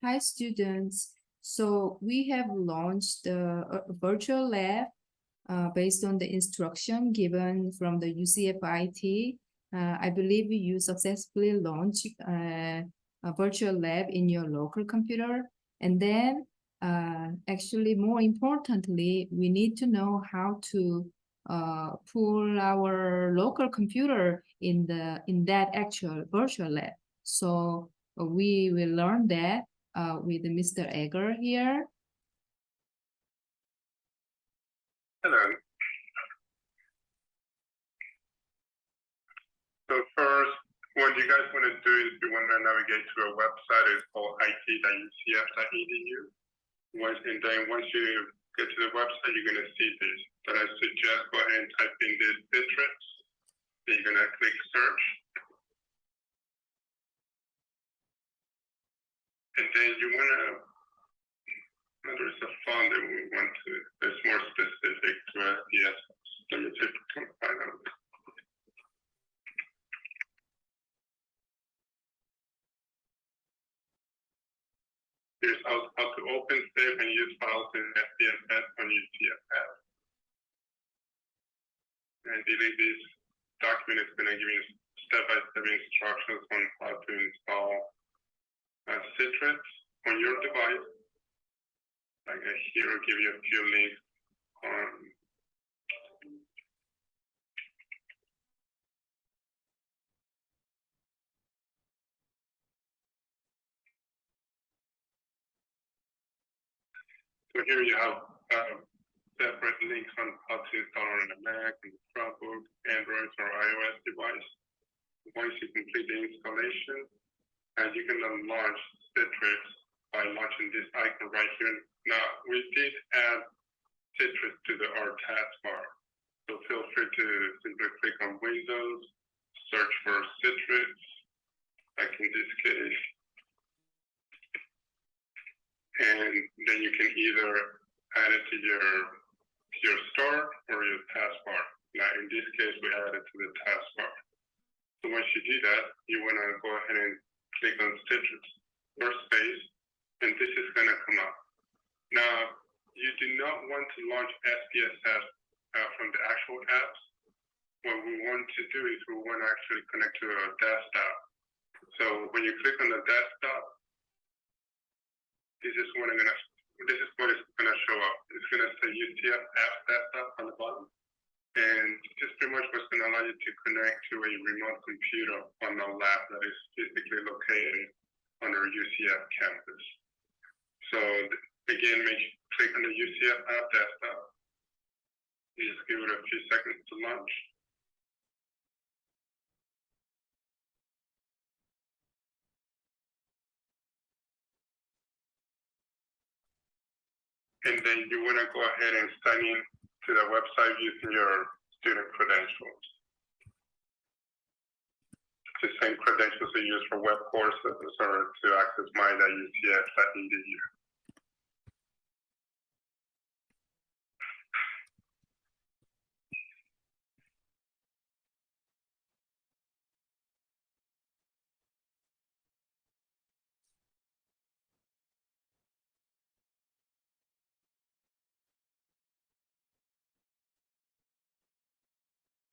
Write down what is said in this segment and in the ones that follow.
Hi, students. So we have launched a virtual lab based on the instruction given from the UCF IT. I believe you successfully launched a virtual lab in your local computer. And then actually, more importantly, we need to know how to pull our local computer in that actual virtual lab. So we will learn that with Mr. Edgar here. Hello. So first, what you guys want to do is you want to navigate to a website. It's called it.ucf.edu. And then once you get to the website, you're going to see this. Then I suggest go ahead and type in this Citrix. Then you're going to click search. And then you want to, there's a font that we want to, that's more specific to SPSS. Let me see if I can find out. Here's how to open, save, and use files in SPSS on UCF Apps. And delete this document is going to give you step-by-step instructions on how to install Citrix on your device. Like here, I'll give you a few links on so here you have separate links on how to install on a Mac, and Chromebook, Android, or iOS device. Once you complete the installation, you can then launch Citrix by launching this icon right here. Now, we did add Citrix to our taskbar, so feel free to simply click on Windows, search for Citrix, like in this case, and then you can either add it to your store or your taskbar. Now, in this case, we add it to the taskbar. So once you do that, you want to go ahead and click on Citrix Workspace, and this is going to come up. Now, you do not want to launch SPSS from the actual apps. What we want to do is we want to actually connect to a desktop. So when you click on the desktop, this is what is going to show up. It's going to say UCF Apps Desktop on the bottom. And this is pretty much what's going to allow you to connect to a remote computer on a lab that is physically located on our UCF campus. So again, click on the UCF App Desktop. Just give it a few seconds to launch. And then you want to go ahead and sign in to the website using your student credentials. The same credentials you use for web courses or to access my.ucf.edu.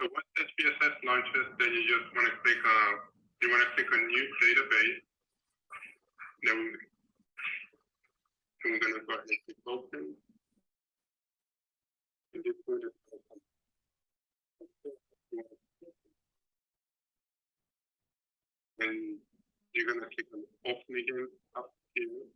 So once SPSS launches, then you just want to click on New Database. Then we're going to go ahead and click Open. And this will just and you're going to click on Open again up here.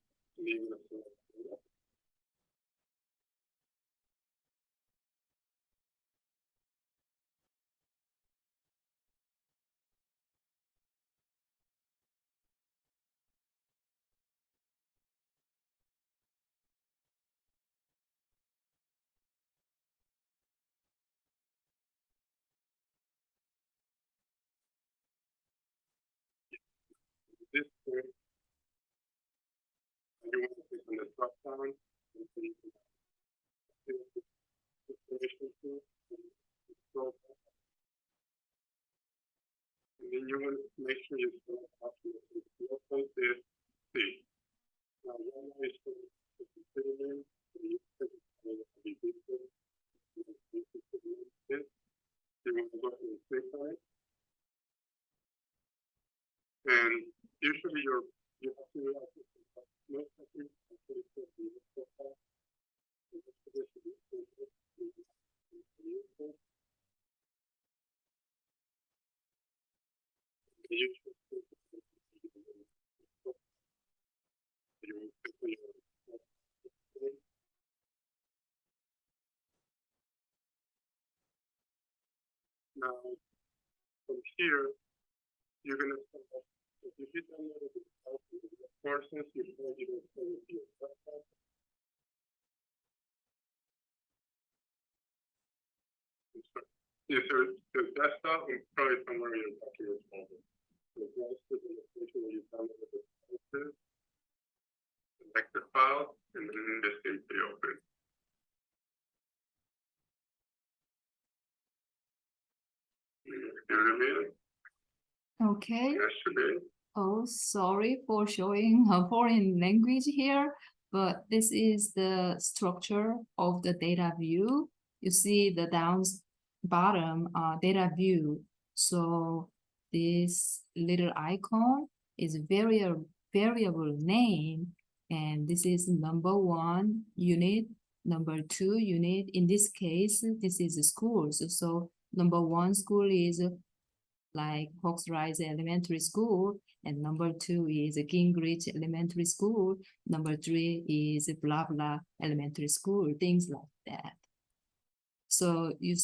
This point, you want to click on the drop down and then you want to make sure you select option this C. Now usually you have to realize that most of it actually could be now from here you're gonna if you hit on the courses you probably will start with your desktop. Yes, so the desktop and probably somewhere in your document folder. So that's the location where you download the courses, select the file, and then this needs to be open. You know what I mean? Okay. Yesterday. Oh, sorry for showing a foreign language here, but this is the structure of the data view. You see the bottom data view. So this little icon is variable name, and this is number 1 unit, number 2 unit. In this case, this is schools. So number 1 school is like Fox Rise Elementary School, and number 2 is Gingrich Elementary School, number 3 is blah blah elementary school, things like that. So you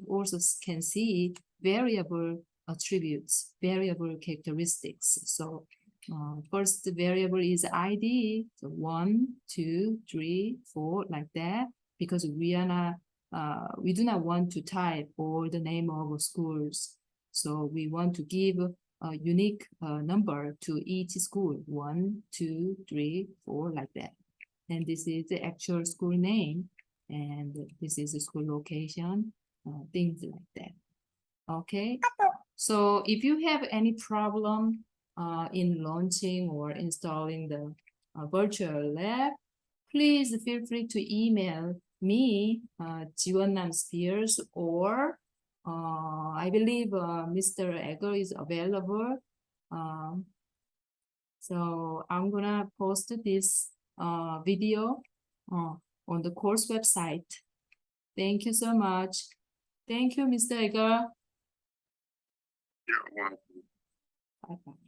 also can see variable attributes, variable characteristics. So first variable is ID, so 1, 2, 3, 4, like that, because we are not we do not want to type all the name of schools. So we want to give a unique number to each school, 1, 2, 3, 4, like that. And this is the actual school name, and this is the school location, things like that. Okay. So if you have any problem in launching or installing the virtual lab, please feel free to email me, Jiwonnam Spears, or I believe Mr. Edgar is available. So I'm gonna post this video on the course website. Thank you so much. Thank you, Mr. Edgar. Yeah, well. Bye-bye.